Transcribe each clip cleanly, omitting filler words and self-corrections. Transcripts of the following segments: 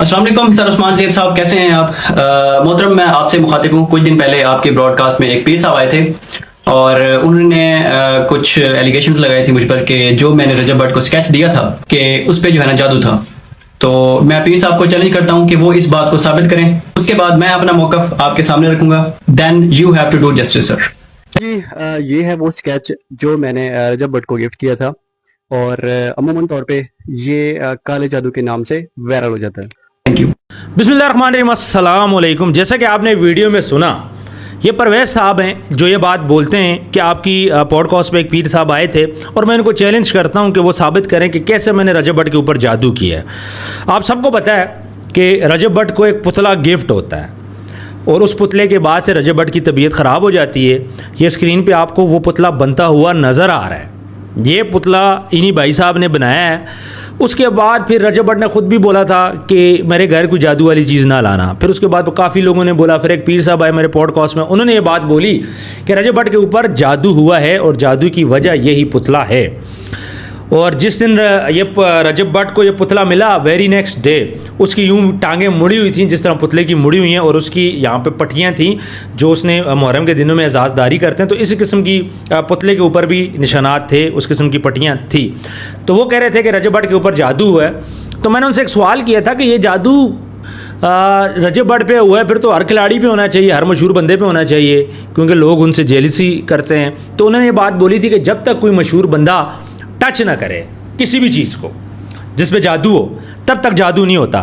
अस्सलाम वालेकुम सर उस्मान ज़ेब साहब, कैसे हैं आप? मोहतरम, मैं आपसे मुखातिब हूँ। कुछ दिन पहले आपके ब्रॉडकास्ट में एक पीर साहब आए थे और उन्होंने कुछ एलिगेशंस लगाए थे मुझ पर कि जो मैंने रजब भट्ट को स्केच दिया था कि उस पर जो है ना जादू था। तो मैं पीर साहब को चैलेंज करता हूँ कि वो इस बात को साबित करें, उसके बाद मैं अपना मौक़िफ़ आपके सामने रखूंगा। Then you have to do justice sir. जी, ये है वो स्केच जो मैंने रजब भट्ट को गिफ्ट किया था और अमूमन तौर पे ये काले जादू के नाम से वायरल हो जाता है। Thank you. बिस्मिल्लाहिर्रहमानिर्रहीम, अस्सलाम वालेकुम। जैसा कि आपने वीडियो में सुना, ये परवेज़ साहब हैं जो ये बात बोलते हैं कि आपकी पॉडकास्ट पे एक पीर साहब आए थे और मैं इनको चैलेंज करता हूँ कि वो साबित करें कि कैसे मैंने रजब भट्ट के ऊपर जादू किया है। आप सबको पता है कि रजब भट्ट को एक पुतला गिफ्ट होता है और उस पुतले के बाद से रजब भट्ट की तबीयत ख़राब हो जाती है। ये स्क्रीन पे आपको वो पुतला बनता हुआ नज़र आ रहा है। ये पुतला इन्हीं भाई साहब ने बनाया है। उसके बाद फिर रजब भट्ट ने ख़ुद भी बोला था कि मेरे घर कोई जादू वाली चीज़ ना लाना। फिर उसके बाद काफ़ी लोगों ने बोला, फिर एक पीर साहब आए मेरे पॉडकास्ट में, उन्होंने ये बात बोली कि रजब भट्ट के ऊपर जादू हुआ है और जादू की वजह यही पुतला है। और जिस दिन ये रजब भट्ट को ये पुतला मिला, वेरी नेक्स्ट डे उसकी यूं टांगें मुड़ी हुई थी जिस तरह पुतले की मुड़ी हुई हैं और उसकी यहाँ पे पट्टियाँ थीं जो उसने मुहर्रम के दिनों में एजाज़दारी करते हैं, तो इसी किस्म की पुतले के ऊपर भी निशानात थे, उस किस्म की पट्टियाँ थी। तो वो कह रहे थे कि रजब भट्ट के ऊपर जादू हुआ है। तो मैंने उनसे एक सवाल किया था कि ये जादू रजब भट्ट पे हुआ है, फिर तो हर खिलाड़ी पे होना चाहिए, हर मशहूर बंदे पे होना चाहिए, क्योंकि लोग उनसे जेलसी करते हैं। तो उन्होंने ये बात बोली थी कि जब तक कोई मशहूर बंदा टच ना करे किसी भी चीज़ को जिस पे जादू हो, तब तक जादू नहीं होता।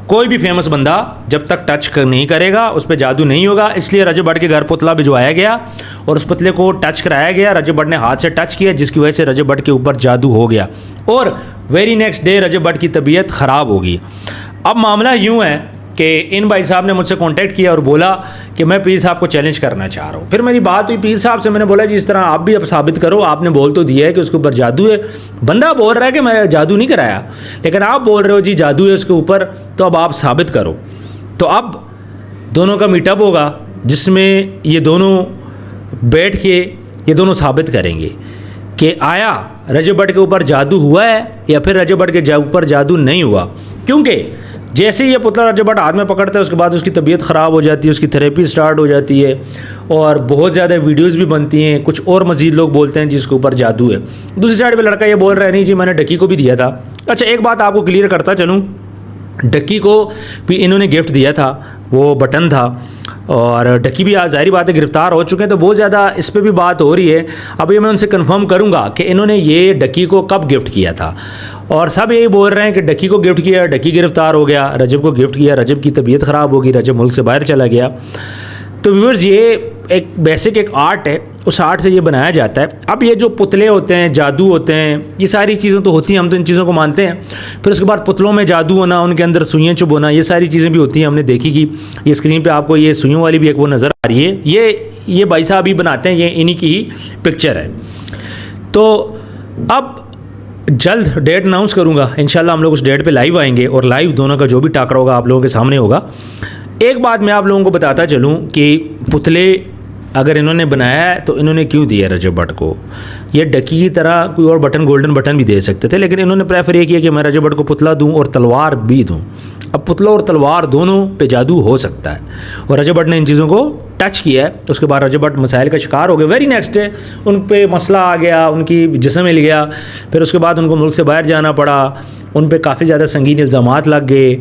कोई भी फेमस बंदा जब तक टच नहीं करेगा उस पर जादू नहीं होगा। इसलिए रजब भट्ट के घर पुतला भिजवाया गया और उस पुतले को टच कराया गया। रजब भट्ट ने हाथ से टच किया जिसकी वजह से रजब भट्ट के ऊपर जादू हो गया और वेरी नेक्स्ट डे रजब भट्ट की तबीयत ख़राब होगी। अब मामला यूँ है कि इन भाई साहब ने मुझसे कांटेक्ट किया और बोला कि मैं पीर साहब को चैलेंज करना चाह रहा हूँ। फिर मेरी बात हुई पीर साहब से, मैंने बोला जी इस तरह आप भी अब साबित करो, आपने बोल तो दिया है कि उसके ऊपर जादू है, बंदा बोल रहा है कि मैं जादू नहीं कराया, लेकिन आप बोल रहे हो जी जादू है उसके ऊपर, तो अब आप साबित करो। तो अब दोनों का मीटअप होगा जिसमें ये दोनों बैठ के ये दोनों साबित करेंगे कि आया रजब भट्ट के ऊपर जादू हुआ है या फिर रजब भट्ट के ऊपर जादू नहीं हुआ। क्योंकि जैसे ही ये पुतला रजब भट्ट हाथ में पकड़ता है उसके बाद उसकी तबीयत ख़राब हो जाती है, उसकी थेरेपी स्टार्ट हो जाती है और बहुत ज़्यादा वीडियोस भी बनती हैं। कुछ और मज़ीद लोग बोलते हैं जिसके ऊपर जादू है। दूसरी साइड पे लड़का ये बोल रहा है नहीं जी मैंने डक्की को भी दिया था। अच्छा, एक बात आपको क्लियर करता चलूँ, डक्की को भी इन्होंने गिफ्ट दिया था, वो बटन था और डक्की भी आज ज़ाहिर बात है गिरफ़्तार हो चुके हैं, तो बहुत ज़्यादा इस पर भी बात हो रही है। अब ये मैं उनसे कंफर्म करूंगा कि इन्होंने ये डक्की को कब गिफ्ट किया था। और सब यही बोल रहे हैं कि डक्की को गिफ्ट किया, डक्की गिरफ़्तार हो गया, रजब को गिफ्ट किया, रजब की तबीयत ख़राब होगी, रजब मुल्क से बाहर चला गया। तो व्यूअर्स, ये एक बेसिक एक आर्ट है, उस आर्ट से ये बनाया जाता है। अब ये जो पुतले होते हैं, जादू होते हैं, ये सारी चीज़ें तो होती हैं, हम तो इन चीज़ों को मानते हैं। फिर उसके बाद पुतलों में जादू होना, उनके अंदर सुइयाँ चुभ होना, ये सारी चीज़ें भी होती हैं। हमने देखी कि ये स्क्रीन पे आपको ये सुइयों वाली भी एक वो नज़र आ रही है, ये भाई साहब ही बनाते हैं, ये इन्हीं की ही पिक्चर है। तो अब जल्द डेट अनाउंस करूँगा, इंशाल्लाह हम लोग उस डेट पर लाइव आएँगे और लाइव दोनों का जो भी टाकरा होगा आप लोगों के सामने होगा। एक बात मैं आप लोगों को बताता चलूँ कि पुतले अगर इन्होंने बनाया है तो इन्होंने क्यों दिया रजब भट्ट को? ये डक्की की तरह कोई और बटन, गोल्डन बटन भी दे सकते थे, लेकिन इन्होंने प्रेफर ये किया कि मैं रजब भट्ट को पुतला दूं और तलवार भी दूं। अब पुतला और तलवार दोनों पे जादू हो सकता है और रजब भट्ट ने इन चीज़ों को टच किया है। उसके बाद रजब भट्ट मसाइल का शिकार हो गए। वेरी नेक्स्ट डे उन पर मसला आ गया, उनकी जिस्म हिल गया, फिर उसके बाद उनको मुल्क से बाहर जाना पड़ा, उन पर काफ़ी ज़्यादा संगीन इल्ज़ामात लग गए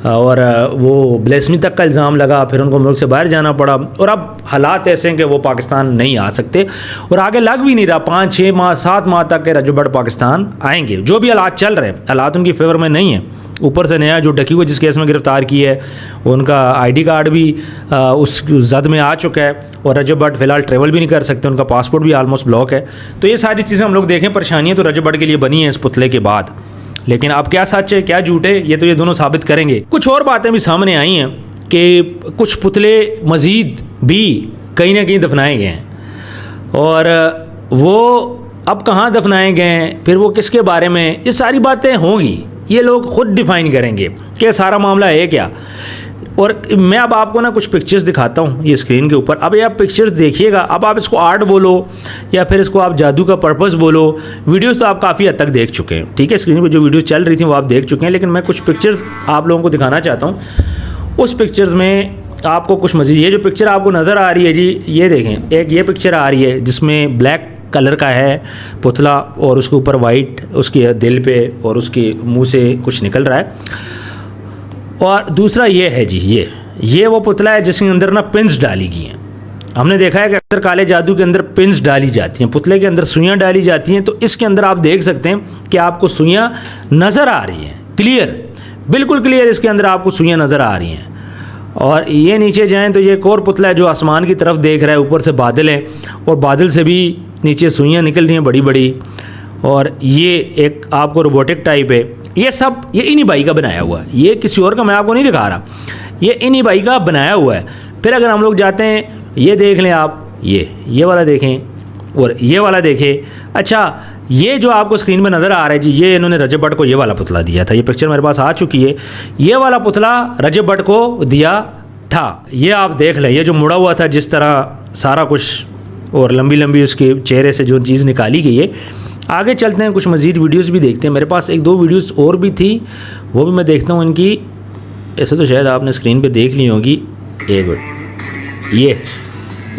और वो ब्लेसमी तक का इल्ज़ाम लगा, फिर उनको मुल्क से बाहर जाना पड़ा और अब हालात ऐसे हैं कि वो पाकिस्तान नहीं आ सकते और आगे लग भी नहीं रहा। 5, 6 माह 7 माह तक के रजब भट्ट पाकिस्तान आएंगे। जो भी हालात चल रहे हैं, हालात उनकी फेवर में नहीं है। ऊपर से नया जो डक्की को जिस केस में गिरफ़्तार किया है उनका ID कार्ड भी उस जद में आ चुका है और रजब भट्ट फ़िलहाल ट्रेवल भी नहीं कर सकते, उनका पासपोर्ट भी आलमोस्ट ब्लॉक है। तो ये सारी चीज़ें हम लोग देखें, परेशानियाँ तो रजब भट्ट के लिए बनी हैं इस पुतले के बाद, लेकिन अब क्या सच है क्या झूठ है ये तो ये दोनों साबित करेंगे। कुछ और बातें भी सामने आई हैं कि कुछ पुतले मज़ीद भी कहीं ना कहीं दफनाए गए हैं और वो अब कहाँ दफनाए गए हैं, फिर वो किसके बारे में, ये सारी बातें होंगी, ये लोग ख़ुद डिफ़ाइन करेंगे कि सारा मामला है क्या। और मैं अब आपको ना कुछ पिक्चर्स दिखाता हूँ ये स्क्रीन के ऊपर। अब ये आप पिक्चर्स देखिएगा, अब आप इसको आर्ट बोलो या फिर इसको आप जादू का पर्पस बोलो। वीडियोस तो आप काफ़ी हद तक देख चुके हैं, ठीक है, स्क्रीन पे जो वीडियोस चल रही थी वो आप देख चुके हैं, लेकिन मैं कुछ पिक्चर्स आप लोगों को दिखाना चाहता हूँ। उस पिक्चर्स में आपको कुछ मज़ीद, ये जो पिक्चर आपको नज़र आ रही है जी, ये देखें, एक ये पिक्चर आ रही है जिसमें ब्लैक कलर का है पुतला और उसके ऊपर वाइट उसके दिल पे और उसके मुंह से कुछ निकल रहा है। और दूसरा ये है जी, ये वो पुतला है जिसके अंदर ना पिन्स डाली गई हैं। हमने देखा है कि अक्सर काले जादू के अंदर पिन्स डाली जाती हैं, पुतले के अंदर सुइयाँ डाली जाती हैं। तो इसके अंदर आप देख सकते हैं कि आपको सुइयाँ नज़र आ रही हैं, क्लियर, बिल्कुल क्लियर इसके अंदर आपको सुइयाँ नज़र आ रही हैं। और ये नीचे जाएँ तो ये एक और पुतला है जो आसमान की तरफ देख रहा है, ऊपर से बादल हैं और बादल से भी नीचे सुइयाँ निकल रही हैं बड़ी बड़ी। और ये एक आपको रोबोटिक टाइप है। ये सब ये इन्हीं भाई का बनाया हुआ है, ये किसी और का मैं आपको नहीं दिखा रहा, ये इन्हीं भाई का बनाया हुआ है। फिर अगर हम लोग जाते हैं, ये देख लें आप, ये वाला देखें और ये वाला देखें। अच्छा, ये जो आपको स्क्रीन पे नज़र आ रहा है जी, ये इन्होंने रजब भट्ट को ये वाला पुतला दिया था। ये पिक्चर मेरे पास आ चुकी है, ये वाला पुतला रजब भट्ट को दिया था। ये आप देख लें, ये जो मुड़ा हुआ था जिस तरह सारा कुछ, और लंबी लंबी उसके चेहरे से जो चीज़ निकाली गई है। आगे चलते हैं, कुछ मज़ीद वीडियोस भी देखते हैं। मेरे पास एक दो वीडियोस और भी थी, वो भी मैं देखता हूँ इनकी। ऐसे तो शायद आपने स्क्रीन पे देख ली होगी। एक मिनट, ये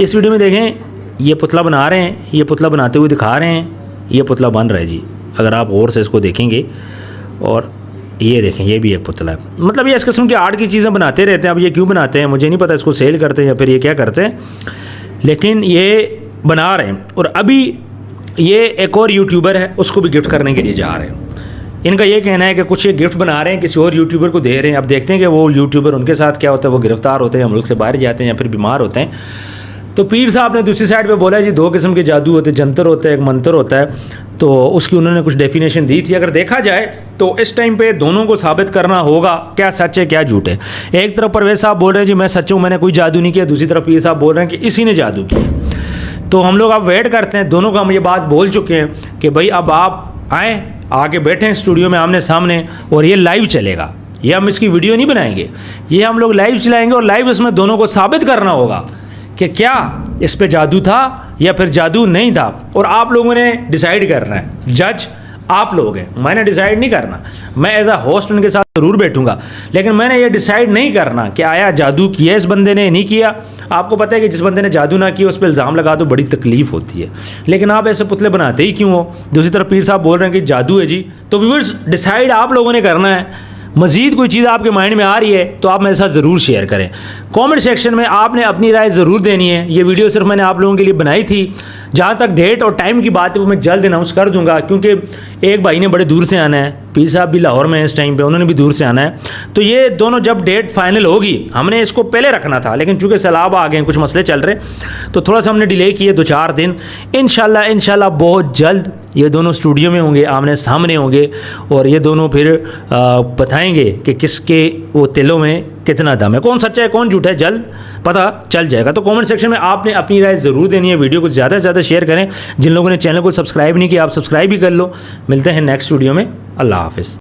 इस वीडियो में देखें, ये पुतला बना रहे हैं, ये पुतला बनाते हुए दिखा रहे हैं, ये पुतला बन रहा है जी, अगर आप गौर से इसको देखेंगे। और ये देखें, ये भी एक पुतला है। मतलब ये इस किस्म की आर्ट की चीज़ें बनाते रहते हैं। अब ये क्यों बनाते हैं मुझे नहीं पता, इसको सेल करते हैं या फिर ये क्या करते हैं, लेकिन ये बना रहे हैं। और अभी ये एक और यूट्यूबर है, उसको भी गिफ्ट करने के लिए जा रहे हैं। इनका ये कहना है कि कुछ ये गिफ्ट बना रहे हैं, किसी और यूट्यूबर को दे रहे हैं। अब देखते हैं कि वो यूट्यूबर, उनके साथ क्या होता है, वो गिरफ्तार होते हैं, हम लोग से बाहर जाते हैं या फिर बीमार होते हैं। तो पीर साहब ने दूसरी साइड पे बोला है जी, दो किस्म के जादू होते हैं, जंतर होता है, एक मंत्र होता है। तो उसकी उन्होंने कुछ डेफिनेशन दी थी। अगर देखा जाए तो इस टाइम पे दोनों को साबित करना होगा क्या सच है क्या झूठ है। एक तरफ परवेज साहब बोल रहे हैं जी मैं सच हूँ, मैंने कोई जादू नहीं किया, दूसरी तरफ पीर साहब बोल रहे हैं कि इसी ने जादू किया। तो हम लोग अब वेट करते हैं, दोनों को हम ये बात बोल चुके हैं कि भाई अब आप आएँ, आके बैठें स्टूडियो में आमने सामने, और ये लाइव चलेगा। ये हम इसकी वीडियो नहीं बनाएंगे, ये हम लोग लाइव चलाएंगे और लाइव इसमें दोनों को साबित करना होगा कि क्या इस पे जादू था या फिर जादू नहीं था। और आप लोगों ने डिसाइड करना है, जज आप लोग हैं, मैंने डिसाइड नहीं करना। मैं एज अ होस्ट उनके साथ ज़रूर बैठूंगा, लेकिन मैंने ये डिसाइड नहीं करना कि आया जादू किया इस बंदे ने, नहीं किया। आपको पता है कि जिस बंदे ने जादू ना किया उस पर इल्ज़ाम लगा तो बड़ी तकलीफ होती है, लेकिन आप ऐसे पुतले बनाते ही क्यों हो। दूसरी तरफ पीर साहब बोल रहे हैं कि जादू है जी। तो व्यूअर्स, डिसाइड आप लोगों ने करना है। मज़ीद कोई चीज़ आपके माइंड में आ रही है तो आप मेरे साथ ज़रूर शेयर करें। कमेंट सेक्शन में आपने अपनी राय ज़रूर देनी है। ये वीडियो सिर्फ मैंने आप लोगों के लिए बनाई थी। जहाँ तक डेट और टाइम की बात है वो मैं जल्द अनाउंस कर दूंगा, क्योंकि एक भाई ने बड़े दूर से आना है, पीर साहब भी लाहौर में इस टाइम पे, उन्होंने भी दूर से आना है। तो ये दोनों जब डेट फाइनल होगी, हमने इसको पहले रखना था, लेकिन चूँकि सैलाब आ गए, कुछ मसले चल रहे, तो थोड़ा सा हमने डिले किए 2-4 दिन। इंशाल्लाह बहुत जल्द ये दोनों स्टूडियो में होंगे, आमने सामने होंगे, और ये दोनों फिर बताएंगे कि किसके वो तिलों में कितना दम है, कौन सच्चा है कौन झूठा है, जल्द पता चल जाएगा। तो कमेंट सेक्शन में आपने अपनी राय ज़रूर देनी है। वीडियो को ज़्यादा से ज़्यादा शेयर करें। जिन लोगों ने चैनल को सब्सक्राइब नहीं किया, आप सब्सक्राइब भी कर लो। मिलते हैं नेक्स्ट वीडियो में। अल्लाह हाफिज़।